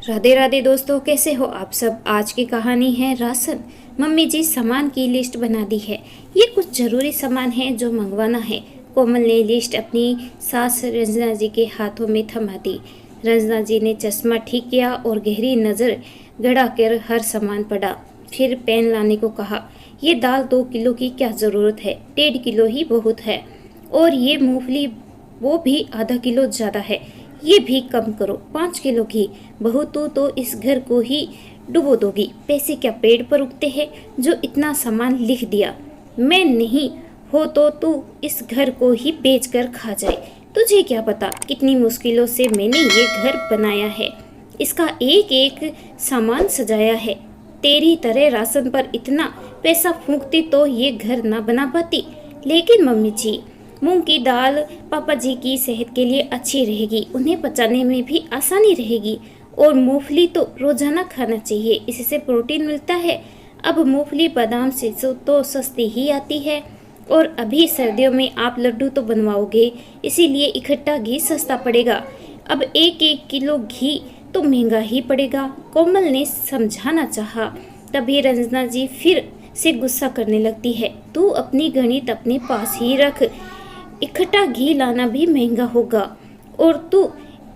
राधे राधे दोस्तों, कैसे हो आप सब। आज की कहानी है राशन। मम्मी जी सामान की लिस्ट बना दी है। ये कुछ जरूरी सामान है जो मंगवाना है। कोमल ने लिस्ट अपनी सास रंजना जी के हाथों में थमा दी। रंजना जी ने चश्मा ठीक किया और गहरी नज़र गड़ा कर हर सामान पढ़ा। फिर पेन लाने को कहा। ये दाल 2 किलो की क्या ज़रूरत है, 1.5 किलो ही बहुत है। और ये मूंगफली वो भी आधा किलो ज़्यादा है, ये भी कम करो। 5 किलो घी। बहू तू तो इस घर को ही डुबो दोगी। पैसे क्या पेड़ पर उगते हैं जो इतना सामान लिख दिया। मैं नहीं हो तो तू इस घर को ही बेच कर खा जाए। तुझे क्या पता कितनी मुश्किलों से मैंने ये घर बनाया है, इसका एक एक सामान सजाया है। तेरी तरह राशन पर इतना पैसा फूंकती तो ये घर ना बना पाती। लेकिन मम्मी जी, मूंग की दाल पापा जी की सेहत के लिए अच्छी रहेगी, उन्हें पचाने में भी आसानी रहेगी। और मूंगफली तो रोजाना खाना चाहिए, इससे प्रोटीन मिलता है। अब मूंगफली बादाम से तो सस्ती ही आती है। और अभी सर्दियों में आप लड्डू तो बनवाओगे, इसीलिए इकट्ठा घी सस्ता पड़ेगा। अब 1-1 किलो घी तो महंगा ही पड़ेगा। कोमल ने समझाना चाहा, तभी रंजना जी फिर से गुस्सा करने लगती है। तू अपनी गणित अपने पास ही रख, इकट्ठा घी लाना भी महंगा होगा। और तू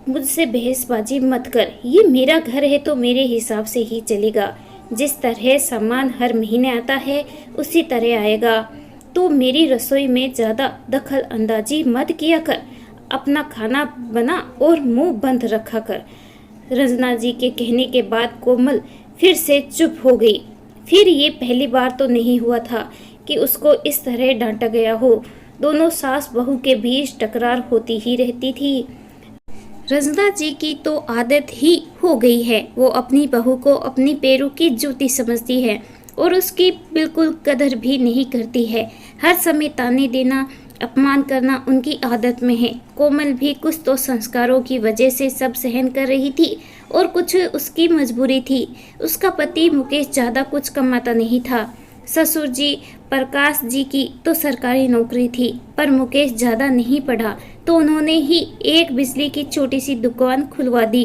मुझसे बहसबाजी मत कर। ये मेरा घर है तो मेरे हिसाब से ही चलेगा। जिस तरह सामान हर महीने आता है उसी तरह आएगा। तो मेरी रसोई में ज़्यादा दखल अंदाजी मत किया कर। अपना खाना बना और मुंह बंद रखा कर। रंजना जी के कहने के बाद कोमल फिर से चुप हो गई। फिर ये पहली बार तो नहीं हुआ था कि उसको इस तरह डांटा गया हो। दोनों सास बहू के बीच टकरार होती ही रहती थी। रंजना जी की तो आदत ही हो गई है। वो अपनी बहू को अपनी पैरों की जूती समझती है और उसकी बिल्कुल कदर भी नहीं करती है। हर समय ताने देना, अपमान करना उनकी आदत में है। कोमल भी कुछ तो संस्कारों की वजह से सब सहन कर रही थी और कुछ उसकी मजबूरी थी। उसका पति मुकेश ज़्यादा कुछ कमाता नहीं था। ससुर जी प्रकाश जी की तो सरकारी नौकरी थी, पर मुकेश ज़्यादा नहीं पढ़ा तो उन्होंने ही एक बिजली की छोटी सी दुकान खुलवा दी।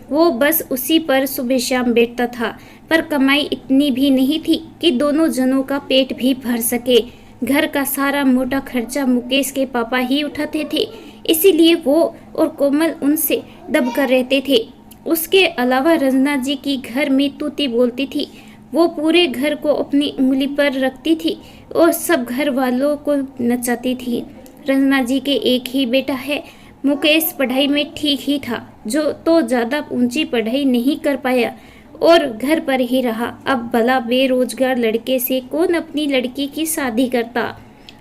वो बस उसी पर सुबह शाम बैठता था, पर कमाई इतनी भी नहीं थी कि दोनों जनों का पेट भी भर सके। घर का सारा मोटा खर्चा मुकेश के पापा ही उठाते थे, इसीलिए वो और कोमल उनसे दबकर रहते थे। उसके अलावा रंजना जी की घर में तूती बोलती थी। वो पूरे घर को अपनी उंगली पर रखती थी और सब घर वालों को नचाती थी। रंजना जी के एक ही बेटा है। मुकेश पढ़ाई में ठीक ही था, जो तो ज़्यादा ऊंची पढ़ाई नहीं कर पाया और घर पर ही रहा। अब भला बेरोजगार लड़के से कौन अपनी लड़की की शादी करता।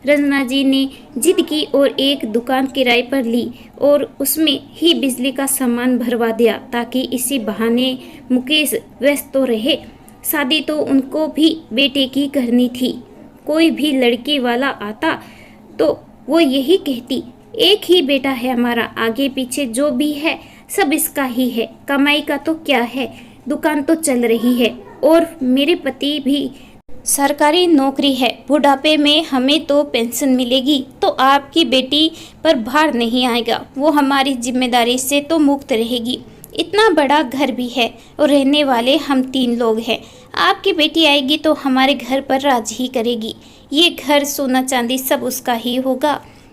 रंजना जी ने जिद की और एक दुकान किराए पर ली और उसमें ही बिजली का सामान भरवा दिया, ताकि इसी बहाने मुकेश व्यस्त तो रहे। शादी तो उनको भी बेटे की करनी थी। कोई भी लड़की वाला आता तो वो यही कहती, एक ही बेटा है हमारा, आगे पीछे जो भी है सब इसका ही है। कमाई का तो क्या है, दुकान तो चल रही है और मेरे पति भी सरकारी नौकरी है। बुढ़ापे में हमें तो पेंशन मिलेगी तो आपकी बेटी पर भार नहीं आएगा। वो हमारी जिम्मेदारी से तो मुक्त रहेगी। इतना बड़ा घर भी है और रहने वाले हम 3 लोग हैं। आपकी बेटी आएगी तो हमारे घर पर राज ही करेगी। ये घर सोना चांदी सब उसका ही होगा।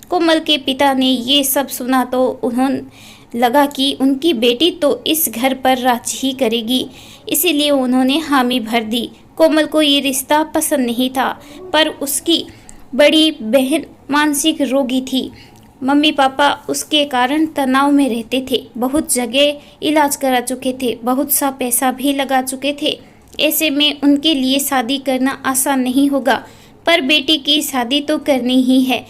कोमल के पिता ने ये सब सुना तो उन्होंने लगा कि उनकी बेटी तो इस घर पर राज ही करेगी, इसीलिए उन्होंने हामी भर दी। कोमल को ये रिश्ता पसंद नहीं था, पर उसकी बड़ी बहन मानसिक रोगी थी। मम्मी पापा उसके कारण तनाव में रहते थे। बहुत जगह इलाज करा चुके थे, बहुत सा पैसा भी लगा चुके थे। ऐसे में उनके लिए शादी करना आसान नहीं होगा, पर बेटी की शादी तो करनी ही है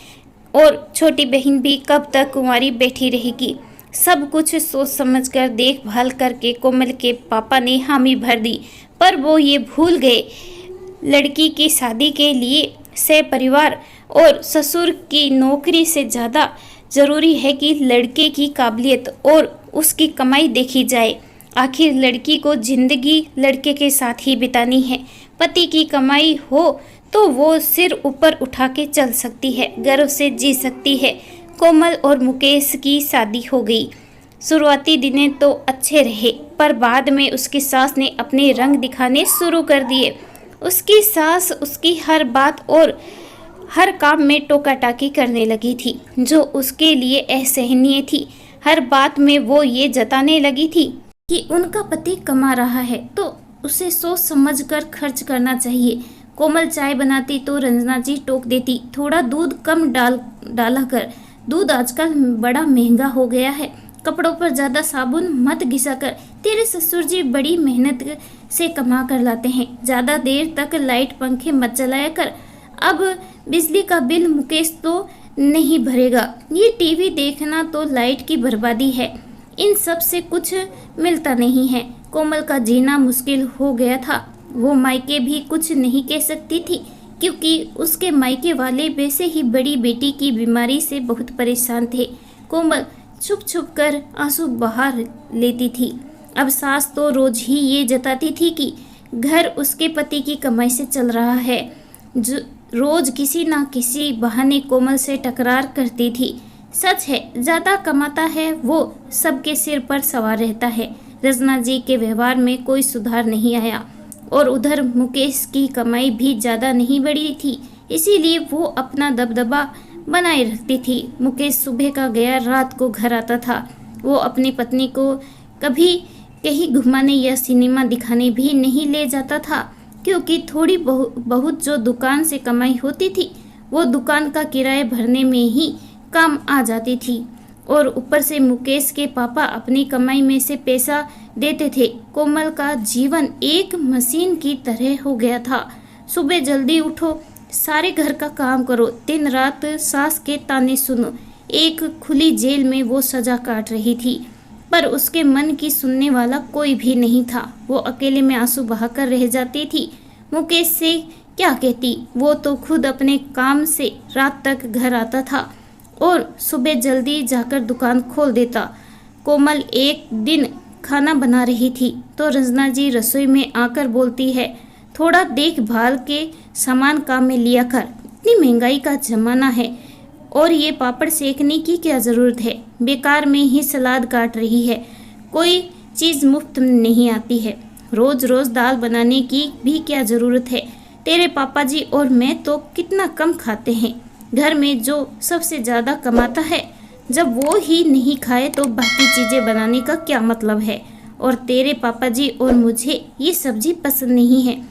और छोटी बहन भी कब तक कुंवारी बैठी रहेगी। सब कुछ सोच समझकर देखभाल करके कोमल के पापा ने हामी भर दी, पर वो ये भूल गए लड़की की शादी के लिए सहपरिवार और ससुर की नौकरी से ज़्यादा ज़रूरी है कि लड़के की काबिलियत और उसकी कमाई देखी जाए। आखिर लड़की को जिंदगी लड़के के साथ ही बितानी है। पति की कमाई हो तो वो सिर ऊपर उठा के चल सकती है, गर्व से जी सकती है। कोमल और मुकेश की शादी हो गई। शुरुआती दिनें तो अच्छे रहे, पर बाद में उसकी सास ने अपने रंग दिखाने शुरू कर दिए। उसकी सास उसकी हर बात और हर काम में टोका टाकी करने लगी थी, जो उसके लिए असहनीय थी। हर बात में वो ये जताने लगी थी कि उनका पति कमा रहा है तो उसे सोच समझ कर खर्च करना चाहिए। कोमल चाय बनाती तो रंजना जी टोक देती, थोड़ा दूध कम डाला कर, दूध आजकल बड़ा महंगा हो गया है। कपड़ों पर ज़्यादा साबुन मत घिसा कर, तेरे ससुर जी बड़ी मेहनत से कमा कर लाते हैं। ज़्यादा देर तक लाइट पंखे मत चलाया कर, अब बिजली का बिल मुकेश तो नहीं भरेगा। ये टीवी देखना तो लाइट की बर्बादी है, इन सब से कुछ मिलता नहीं है। कोमल का जीना मुश्किल हो गया था। वो मायके भी कुछ नहीं कह सकती थी, क्योंकि उसके मायके वाले वैसे ही बड़ी बेटी की बीमारी से बहुत परेशान थे। कोमल छुप छुप कर आंसू बहा लेती थी। अब सास तो रोज ही ये जताती थी कि घर उसके पति की कमाई से चल रहा है। रोज किसी ना किसी बहाने कोमल से टकरार करती थी। सच है, ज्यादा कमाता है वो सबके सिर पर सवार रहता है। रजना जी के व्यवहार में कोई सुधार नहीं आया और उधर मुकेश की कमाई भी ज़्यादा नहीं बढ़ी थी, इसीलिए वो अपना दबदबा बनाए रखती थी। मुकेश सुबह का गया रात को घर आता था। वो अपनी पत्नी को कभी कहीं घुमाने या सिनेमा दिखाने भी नहीं ले जाता था, क्योंकि थोड़ी बहुत जो दुकान से कमाई होती थी वो दुकान का किराया भरने में ही काम आ जाती थी। और ऊपर से मुकेश के पापा अपनी कमाई में से पैसा देते थे। कोमल का जीवन एक मशीन की तरह हो गया था। सुबह जल्दी उठो, सारे घर का काम करो, दिन रात सास के ताने सुनो। एक खुली जेल में वो सजा काट रही थी, पर उसके मन की सुनने वाला कोई भी नहीं था। वो अकेले में आंसू बहाकर रह जाती थी। मुकेश से क्या कहती, वो तो खुद अपने काम से रात तक घर आता था और सुबह जल्दी जाकर दुकान खोल देता। कोमल एक दिन खाना बना रही थी तो रंजना जी रसोई में आकर बोलती है, थोड़ा देखभाल के सामान काम में लिया कर, इतनी महंगाई का जमाना है और ये पापड़ सेकने की क्या ज़रूरत है, बेकार में ही सलाद काट रही है, कोई चीज़ मुफ्त में नहीं आती है, रोज़ रोज़ दाल बनाने की भी क्या ज़रूरत है। तेरे पापा जी और मैं तो कितना कम खाते हैं, घर में जो सबसे ज़्यादा कमाता है, जब वो ही नहीं खाए तो बाकी चीज़ें बनाने का क्या मतलब है। और तेरे पापा जी और मुझे ये सब्जी पसंद नहीं है,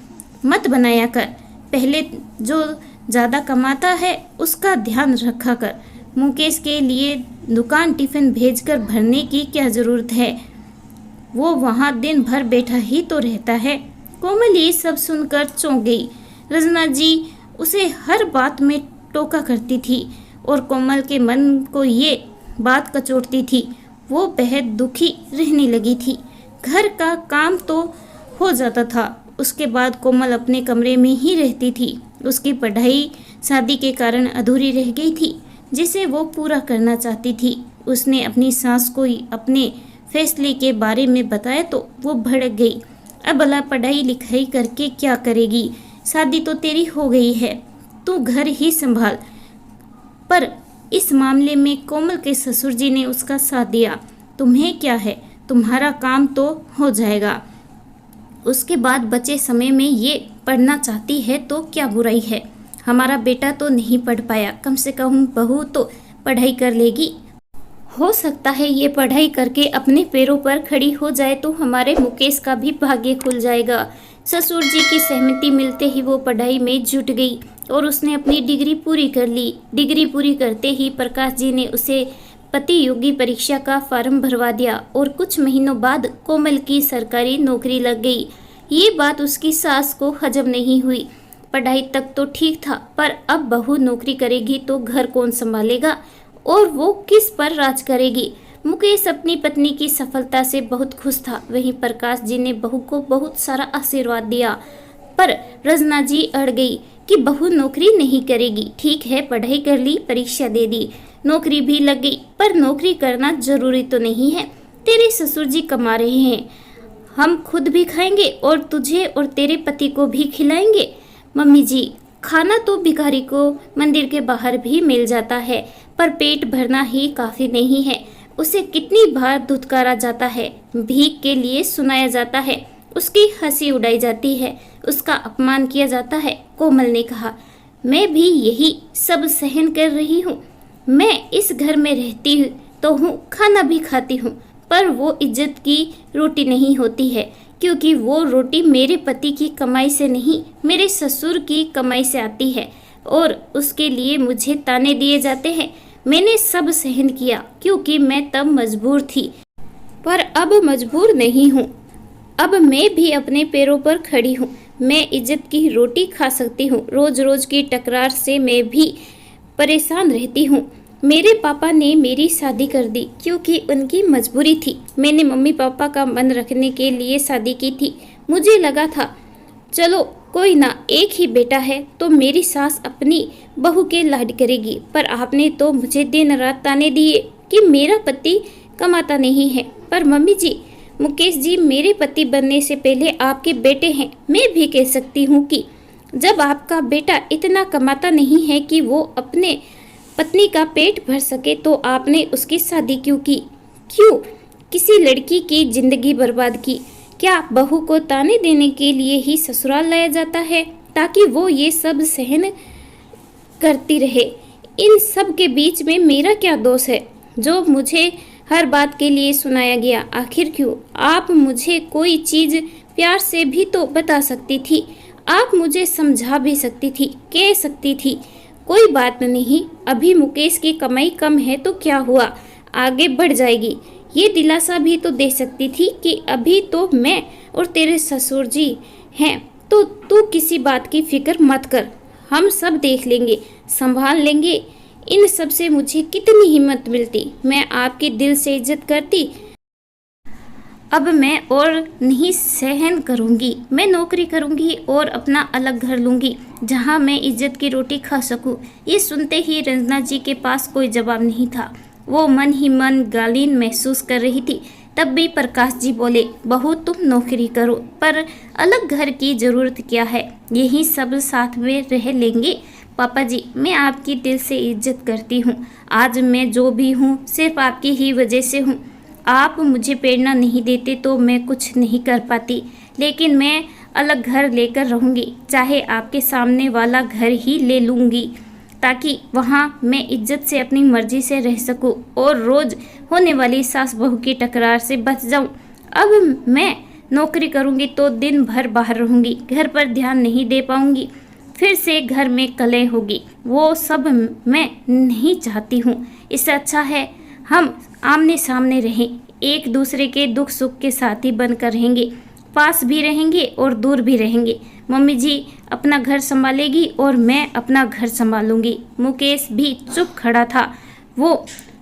मत बनाया कर। पहले जो ज़्यादा कमाता है उसका ध्यान रखा कर। मुकेश के लिए दुकान टिफ़िन भेजकर भरने की क्या ज़रूरत है, वो वहाँ दिन भर बैठा ही तो रहता है। कोमल ये सब सुनकर चौंक गई। रजना जी उसे हर बात में टोका करती थी और कोमल के मन को ये बात कचोटती थी। वो बेहद दुखी रहने लगी थी। घर का काम तो हो जाता था, उसके बाद कोमल अपने कमरे में ही रहती थी। उसकी पढ़ाई शादी के कारण अधूरी रह गई थी, जिसे वो पूरा करना चाहती थी। उसने अपनी सास को अपने फैसले के बारे में बताया तो वो भड़क गई। अब भला पढ़ाई लिखाई करके क्या करेगी, शादी तो तेरी हो गई है, तू घर ही संभाल। पर इस मामले में कोमल के ससुर जी ने उसका साथ दिया। तुम्हें क्या है, तुम्हारा काम तो हो जाएगा, उसके बाद बचे समय में ये पढ़ना चाहती है तो क्या बुराई है। हमारा बेटा तो नहीं पढ़ पाया, कम से कम बहू तो पढ़ाई कर लेगी। हो सकता है ये पढ़ाई करके अपने पैरों पर खड़ी हो जाए तो हमारे मुकेश का भी भाग्य खुल जाएगा। ससुर जी की सहमति मिलते ही वो पढ़ाई में जुट गई और उसने अपनी डिग्री पूरी कर ली। डिग्री पूरी करते ही प्रकाश जी ने उसे प्रतियोगी परीक्षा का फॉर्म भरवा दिया और कुछ महीनों बाद कोमल की सरकारी नौकरी लग गई। ये बात उसकी सास को हजम नहीं हुई। पढ़ाई तक तो ठीक था, पर अब बहू नौकरी करेगी तो घर कौन संभालेगा और वो किस पर राज करेगी। मुकेश अपनी पत्नी की सफलता से बहुत खुश था। वहीं प्रकाश जी ने बहू को बहुत सारा आशीर्वाद दिया, पर रजना जी अड़ गई कि बहू नौकरी नहीं करेगी। ठीक है, पढ़ाई कर ली, परीक्षा दे दी, नौकरी भी लग गई, पर नौकरी करना जरूरी तो नहीं है। तेरे ससुर जी कमा रहे हैं, हम खुद भी खाएंगे और तुझे और तेरे पति को भी खिलाएंगे। मम्मी जी, खाना तो भिखारी को मंदिर के बाहर भी मिल जाता है, पर पेट भरना ही काफी नहीं है। उसे कितनी बार धुतकारा जाता है, भीख के लिए सुनाया जाता है, उसकी हंसी उड़ाई जाती है, उसका अपमान किया जाता है। कोमल ने कहा, मैं भी यही सब सहन कर रही हूँ। मैं इस घर में रहती तो हूँ, खाना भी खाती हूँ, पर वो इज्जत की रोटी नहीं होती है, क्योंकि वो रोटी मेरे पति की कमाई से नहीं, मेरे ससुर की कमाई से आती है और उसके लिए मुझे ताने दिए जाते हैं। मैंने सब सहन किया क्योंकि मैं तब मजबूर थी, पर अब मजबूर नहीं हूँ। अब मैं भी अपने पैरों पर खड़ी हूँ। मैं इज्जत की रोटी खा सकती हूँ। रोज रोज की तकरार से मैं भी परेशान रहती हूँ। मेरे पापा ने मेरी शादी कर दी क्योंकि उनकी मजबूरी थी। मैंने मम्मी पापा का मन रखने के लिए शादी की थी। मुझे लगा था चलो कोई ना, एक ही बेटा है तो मेरी सास अपनी बहू के लाड करेगी, पर आपने तो मुझे दिन रात ताने दिए कि मेरा पति कमाता नहीं है। पर मम्मी जी, मुकेश जी मेरे पति बनने से पहले आपके बेटे हैं। मैं भी कह सकती हूँ कि जब आपका बेटा इतना कमाता नहीं है कि वो अपने पत्नी का पेट भर सके, तो आपने उसकी शादी क्यों की? क्यों किसी लड़की की जिंदगी बर्बाद की? क्या बहू को ताने देने के लिए ही ससुराल लाया जाता है ताकि वो ये सब सहन करती रहे? इन सब के बीच में मेरा क्या दोष है जो मुझे हर बात के लिए सुनाया गया? आखिर क्यों? आप मुझे कोई चीज़ प्यार से भी तो बता सकती थी। आप मुझे समझा भी सकती थी, कह सकती थी कोई बात नहीं, अभी मुकेश की कमाई कम है तो क्या हुआ, आगे बढ़ जाएगी। ये दिलासा भी तो दे सकती थी कि अभी तो मैं और तेरे ससुर जी हैं, तो तू किसी बात की फिक्र मत कर, हम सब देख लेंगे, संभाल लेंगे। इन सब से मुझे कितनी हिम्मत मिलती, मैं आपकी दिल से इज्जत करती। अब मैं और नहीं सहन करूंगी। मैं नौकरी करूंगी और अपना अलग घर लूंगी जहां मैं इज्जत की रोटी खा सकूं। ये सुनते ही रंजना जी के पास कोई जवाब नहीं था। वो मन ही मन गालीन महसूस कर रही थी। तब भी प्रकाश जी बोले, बहू तुम नौकरी करो, पर अलग घर की ज़रूरत क्या है, यही सब साथ में रह लेंगे। पापा जी, मैं आपकी दिल से इज्जत करती हूँ। आज मैं जो भी हूँ सिर्फ आपकी ही वजह से हूँ। आप मुझे प्रेरणा नहीं देते तो मैं कुछ नहीं कर पाती, लेकिन मैं अलग घर लेकर रहूँगी, चाहे आपके सामने वाला घर ही ले लूँगी, ताकि वहाँ मैं इज्जत से अपनी मर्जी से रह सकूँ और रोज़ होने वाली सास बहू की टकरार से बच जाऊँ। अब मैं नौकरी करूँगी तो दिन भर बाहर रहूँगी, घर पर ध्यान नहीं दे पाऊँगी, फिर से घर में कलह होगी। वो सब मैं नहीं चाहती हूँ। इससे अच्छा है हम आमने सामने रहें, एक दूसरे के दुख सुख के साथी बनकर रहेंगे, पास भी रहेंगे और दूर भी रहेंगे। मम्मी जी अपना घर संभालेगी और मैं अपना घर संभालूंगी। मुकेश भी चुप खड़ा था। वो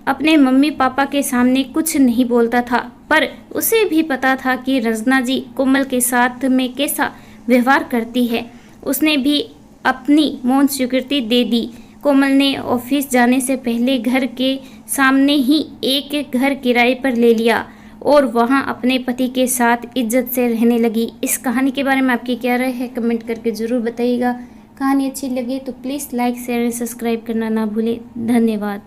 अपने मम्मी पापा के सामने कुछ नहीं बोलता था, पर उसे भी पता था कि रंजना जी कोमल के साथ में कैसा व्यवहार करती है। उसने भी अपनी मौन स्वीकृति दे दी। कोमल ने ऑफिस जाने से पहले घर के सामने ही एक घर किराए पर ले लिया और वहां अपने पति के साथ इज्जत से रहने लगी। इस कहानी के बारे में आपकी क्या राय है, कमेंट करके ज़रूर बताइएगा। कहानी अच्छी लगे तो please like share and subscribe करना ना भूलें। धन्यवाद।